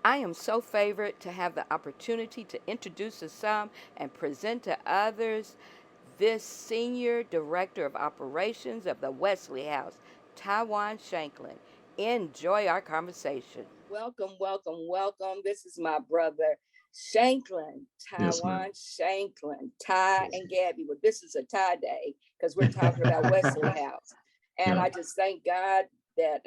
I am so favored to have the opportunity to introduce to some and present to others this Senior Director of Operations of the Wesley House, Taiwan Shanklin. Enjoy our conversation. Welcome, welcome, welcome. This is my brother, Shanklin, Yes, ma'am. Taiwan Shanklin, Ty and Gabby. Well, this is a Ty day because we're talking about Wesley House. And Yeah. I just thank God that,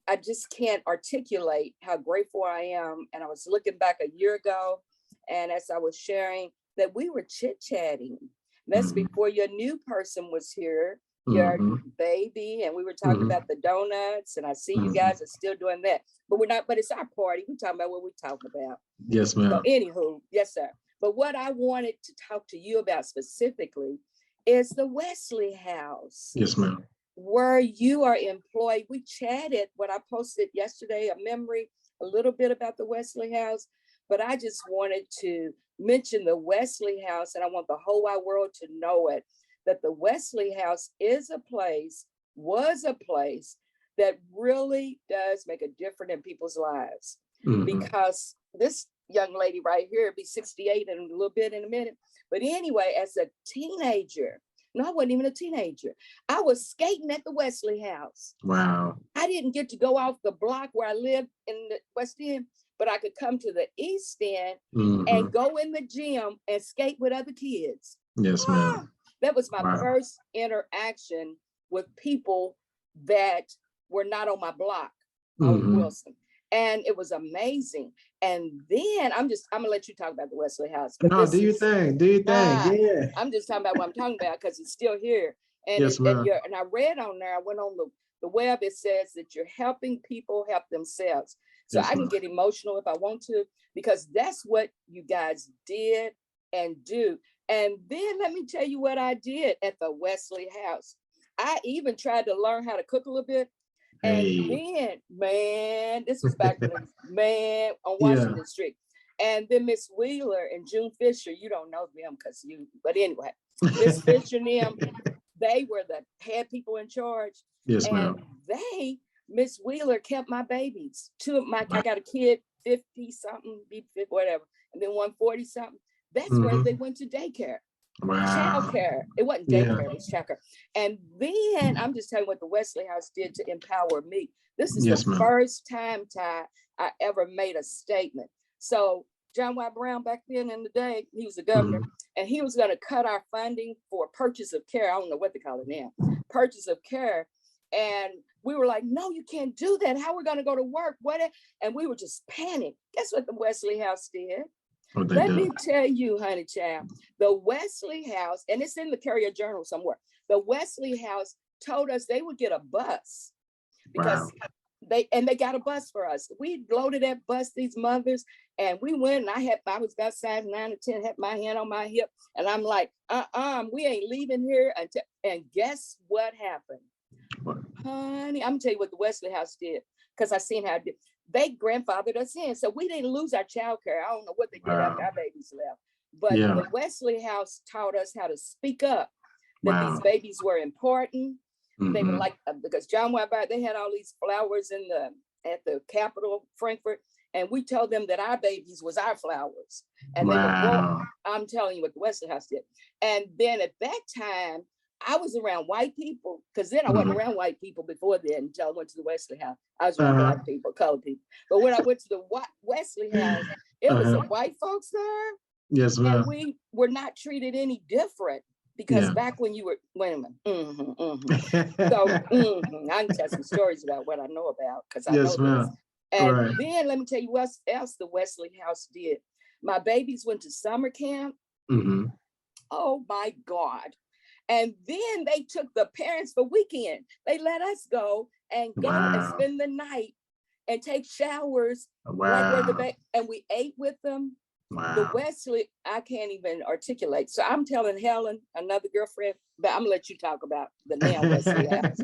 I just can't articulate how grateful I am. And I was looking back a year ago, and as I was sharing, that we were chit-chatting. That's Mhm. before your new person was here, your Mhm. baby, and we were talking Mhm. about the donuts. And I see you Mhm. guys are still doing that, but we're not. But it's our party. We're talking about what we're talking about. Yes, So, ma'am. anywho, yes, sir. But what I wanted to talk to you about specifically is the Wesley House Yes, ma'am. where you are employed. We chatted what I posted yesterday, a memory, a little bit about the Wesley House, but I just wanted to mention the Wesley House, and I want the whole wide world to know it, that the Wesley House is a place, was a place that really does make a difference in people's lives. Mhm. Because this young lady right here be 68 in a little bit in a minute. But anyway, as a teenager, no, I wasn't even a teenager. I was skating at the Wesley House. Wow. I didn't get to go off the block where I lived in the West End, but I could come to the East End and Mhm. go in the gym and skate with other kids. Yes, Ah, ma'am. that was my Wow. first interaction with people that were not on my block on Mhm. Wilson. And it was amazing. And then I'm gonna let you talk about the Wesley House, but No, this do your is thing. Do your thing. Yeah. I'm just talking about what I'm talking about because it's still here. And Yes, ma'am. I read on there, I went on the web, it says that you're helping people help themselves. So Yes, I can ma'am. get emotional if I want to, because that's what you guys did and do. And then let me tell you what I did at the Wesley House. I even tried to learn how to cook a little bit. And Hey. then, man, this was back when, man, on Yeah. Washington Street. And then Miss Wheeler and June Fisher, you don't know them because but anyway, Miss Fisher and them, they were the head people in charge. Yes, And ma'am. Miss Wheeler kept my babies. I Wow. got a kid, 50 something, whatever, and then 140 something. That's where they Mhm. went to daycare. Child Wow. care. It wasn't Yeah. daycare, it was child care. And then I'm just telling you what the Wesley House did to empower me. This is the Yes, ma'am. first time, Ty, I ever made a statement. So John Y. Brown back then in the day, he was the governor, Mhm. and he was going to cut our funding for purchase of care. I don't know what they call it now, purchase of care. And we were like, no, you can't do that. How are we going to go to work? What? And we were just panicked. Guess what the Wesley House did? What they Let do? me tell you, honey child, the Wesley House, and it's in the Courier Journal somewhere. The Wesley House told us they would get a bus Wow. because they got a bus for us. We loaded that bus, these mothers, and we went. And I was about size 9 or 10, had my hand on my hip, and I'm like, we ain't leaving here until. And guess what happened? What? Honey, I'm gonna tell you what the Wesley House did, because I seen how it did. They grandfathered us in, so we didn't lose our child care. I don't know what they did after Wow. our babies left, but Yeah. the Wesley House taught us how to speak up, that these Wow. babies were important. They were Mhm. like, because John Weinberg, they had all these flowers at the Capitol, Frankfurt, and we told them that our babies was our flowers, and they were grow. Wow. I'm telling you what the Wesley House did. And then at that time, I was around white people, because then I wasn't Mhm. around white people before then until I went to the Wesley House. I was around Uh-huh. black people, colored people. But when I went to the Wesley House, it was Uh-huh. some white folks there, Yes, and ma'am. we were not treated any different, because Yeah. back when you were, wait a minute, so I can tell some stories about what I know about, because I know Yes, this. ma'am. And Right. then let me tell you what else the Wesley House did. My babies went to summer camp. Mhm. Oh my God. And then they took the parents for weekend. They let us go and Wow. spend the night and take showers, like where Wow. and we ate with them. The Wow. Wesley, I can't even articulate. So I'm telling Helen, another girlfriend, but I'm gonna let you talk about the now Wesley House.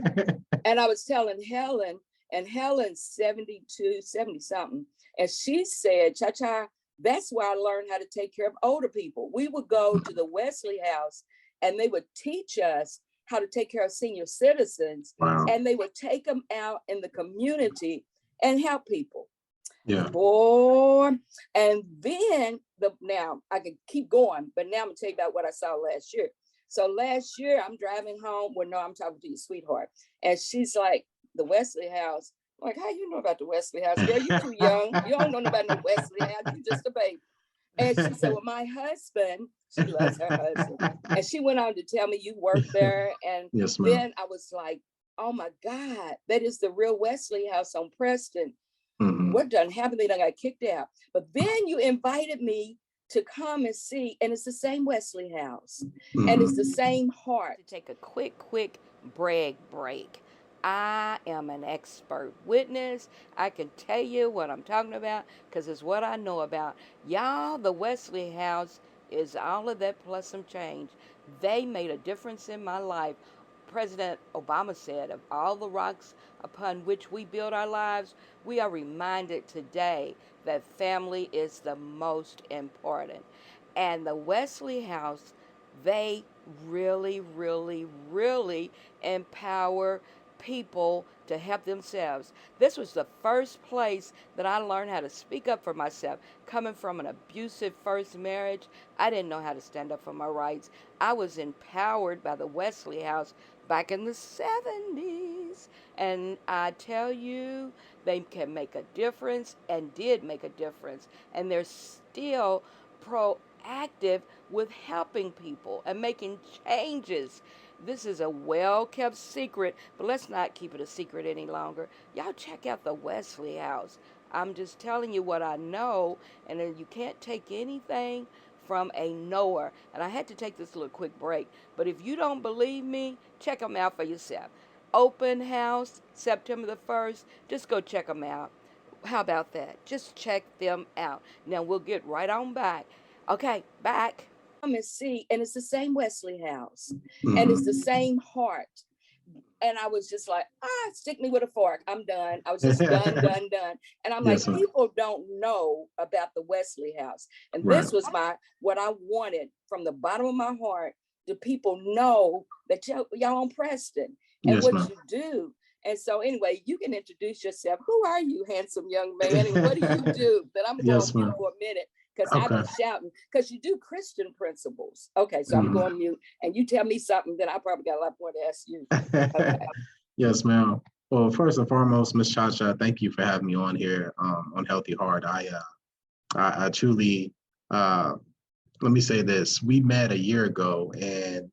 And I was telling Helen, and Helen's 72, 70 something. And she said, Cha Cha, that's where I learned how to take care of older people. We would go to the Wesley House and they would teach us how to take care of senior citizens, Wow. and they would take them out in the community and help people. Yeah. Boy, and then now I can keep going, but now I'm gonna tell you about what I saw last year. So last year I'm driving home. Well, no, I'm talking to your sweetheart, and she's like, the Wesley House. I'm like, how you know about the Wesley House? Girl, you too young. You don't know about no Wesley House. You just a baby. And she said, well, my husband, she loves her husband. And she went on to tell me you work there. And Yes, ma'am. then I was like, oh my God, that is the real Wesley House on Preston. What done happened? They done got kicked out. But then you invited me to come and see, and it's the same Wesley House, and it's the same heart. To take a quick brag break. I am an expert witness. I can tell you what I'm talking about because it's what I know about. Y'all, the Wesley House is all of that plus some change. They made a difference in my life. President Obama said, of all the rocks upon which we build our lives, we are reminded today that family is the most important. And the Wesley House, they really, really, really empower people to help themselves. This was the first place that I learned how to speak up for myself. Coming from an abusive first marriage, I didn't know how to stand up for my rights. I was empowered by the Wesley House back in the 70s. And I tell you, they can make a difference and did make a difference. And they're still proactive with helping people and making changes. This is a well-kept secret, but let's not keep it a secret any longer. Y'all check out the Wesley House. I'm just telling you what I know, and you can't take anything from a knower. And I had to take this little quick break, but if you don't believe me, check them out for yourself. Open house, September the 1st. Just go check them out. How about that? Just check them out. Now we'll get right on back. Okay, back. Come and see, and it's the same Wesley House, and it's the same heart. And I was just like, stick me with a fork. I'm done. I was just done. And I'm like, people don't know about the Wesley House. And this was what I wanted from the bottom of my heart. Do people know that y'all on Preston and what you do? And so anyway, you can introduce yourself. Who are you, handsome young man? And what do you do? That I'm going to mute for a minute because I've been shouting. Because you do Christian principles. Okay, so I'm going mute. And you tell me something, then I probably got a lot more to ask you. Okay. Yes, ma'am. Well, first and foremost, Ms. Chacha, thank you for having me on here on Healthy Heart. I truly, let me say this. We met a year ago, and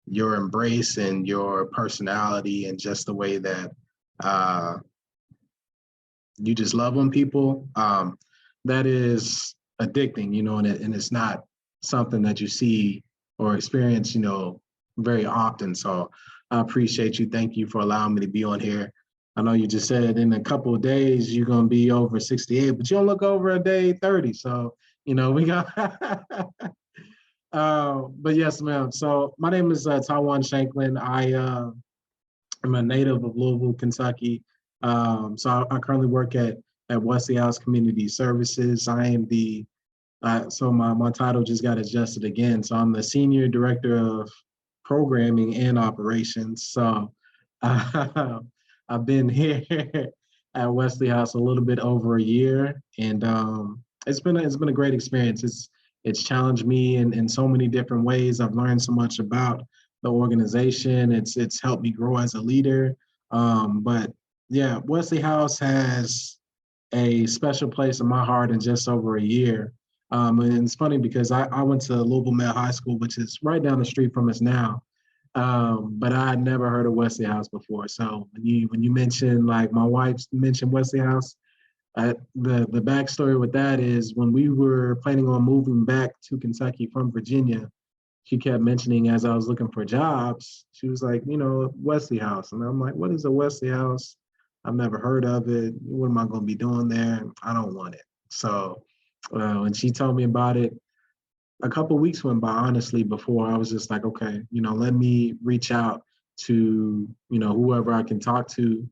your embrace and your personality and just the way that you just love on people, that is addicting, you know, and it's not something that you see or experience, you know, very often. So I appreciate you. Thank you for allowing me to be on here. I know you just said in a couple of days you're going to be over 68, but you don't look over a day 30. So, you know, we got but yes, ma'am. So my name is Tawan Shanklin. I am a native of Louisville, Kentucky. So I currently work at Wesley House Community Services. I am so my title just got adjusted again. So I'm the Senior Director of Programming and Operations. So I've been here at Wesley House a little bit over a year, and it's been a great experience. It's challenged me in so many different ways. I've learned so much about the organization. It's helped me grow as a leader. But yeah, Wesley House has a special place in my heart in just over a year. And it's funny because I went to Louisville Male High School, which is right down the street from us now. But I had never heard of Wesley House before. So when you mentioned, like my wife mentioned Wesley House, the backstory with that is when we were planning on moving back to Kentucky from Virginia, she kept mentioning as I was looking for jobs, she was like, you know, Wesley House. And I'm like, what is a Wesley House? I've never heard of it. What am I going to be doing there? I don't want it. So when she told me about it, a couple of weeks went by, honestly, before I was just like, okay, you know, let me reach out to, you know, whoever I can talk to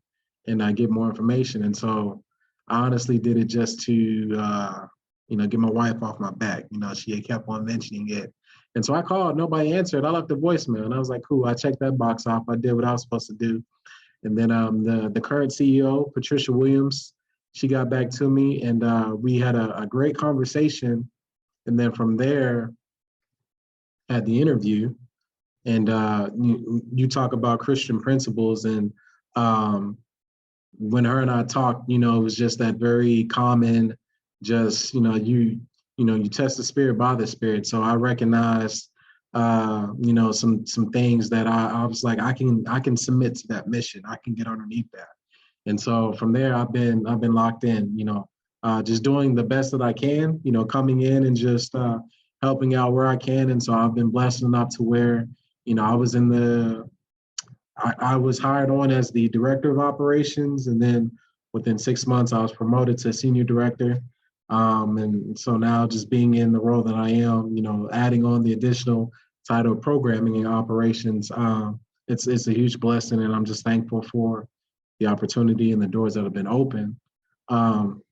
and get more information. And so I honestly did it just to, you know, get my wife off my back. You know, she had kept on mentioning it. And so I called, nobody answered. I left a voicemail and I was like, cool, I checked that box off. I did what I was supposed to do. And then the current CEO, Patricia Williams, she got back to me, and we had a great conversation. And then from there, at the interview, and you talk about Christian principles, and um, when her and I talked, it was just that very common, just you test the spirit by the spirit. So I recognized some things that I was like, I can submit to that mission. I can get underneath that. And so from there, I've been locked in, just doing the best that I can, coming in and just helping out where I can. And so I've been blessed enough to where, I was I was hired on as the director of operations, and then within 6 months, I was promoted to senior director. And so now, just being in the role that I am, adding on the additional title of programming and operations, it's a huge blessing, and I'm just thankful for the opportunity and the doors that have been open. Um,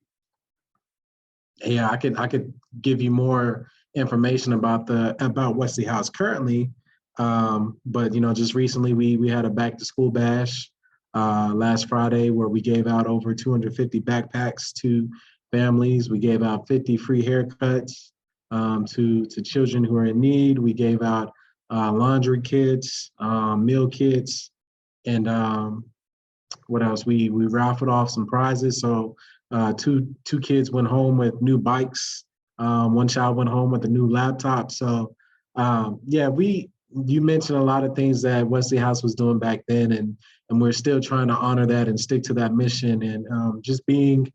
yeah, I could give you more information about Wesley House currently, but just recently we had a back to school bash last Friday where we gave out over 250 backpacks to families. We gave out 50 free haircuts to children who are in need. We gave out laundry kits, meal kits, and what else? We raffled off some prizes. So two kids went home with new bikes. One child went home with a new laptop. So yeah, you mentioned a lot of things that Wesley House was doing back then, and we're still trying to honor that and stick to that mission, and just being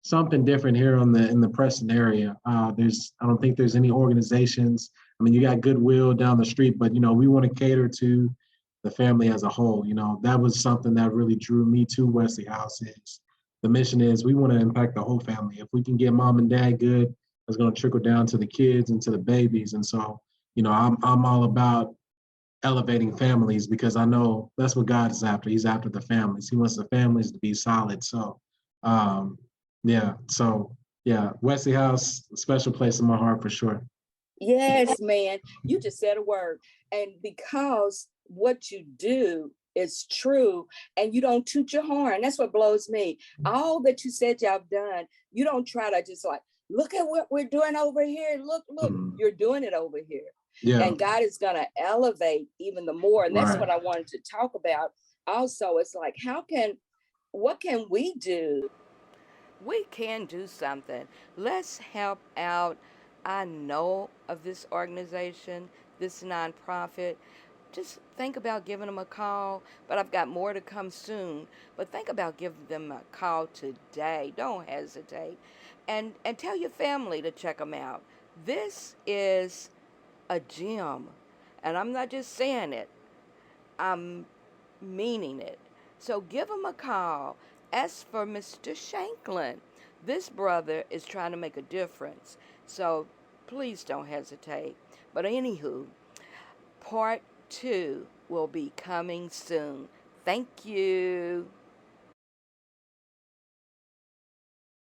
something different here in the Preston area. I don't think there's any organizations. I mean, you got Goodwill down the street, but we want to cater to the family as a whole. That was something that really drew me to Wesley House. Is the mission is we want to impact the whole family. If we can get mom and dad good, it's going to trickle down to the kids and to the babies. And so, I'm all about elevating families because I know that's what God is after. He's after the families. He wants the families to be solid. So, um, yeah. So, yeah, Wesley House, a special place in my heart for sure. Yes, man. You just said a word. And because what you do is true and you don't toot your horn, that's what blows me. All that you said y'all done, you don't try to just like, look at what we're doing over here. Look, Mhm. you're doing it over here. Yeah. And God is going to elevate even the more. And that's Right. what I wanted to talk about. Also, it's like, what can we do? We can do something. Let's help out. I know of this organization, this nonprofit. Just think about giving them a call, but I've got more to come soon. But think about giving them a call today. Don't hesitate. And tell your family to check them out. This is a gym. And I'm not just saying it. I'm meaning it. So give him a call. As for Mr. Shanklin, this brother is trying to make a difference. So please don't hesitate. But anywho, part 2 will be coming soon. Thank you.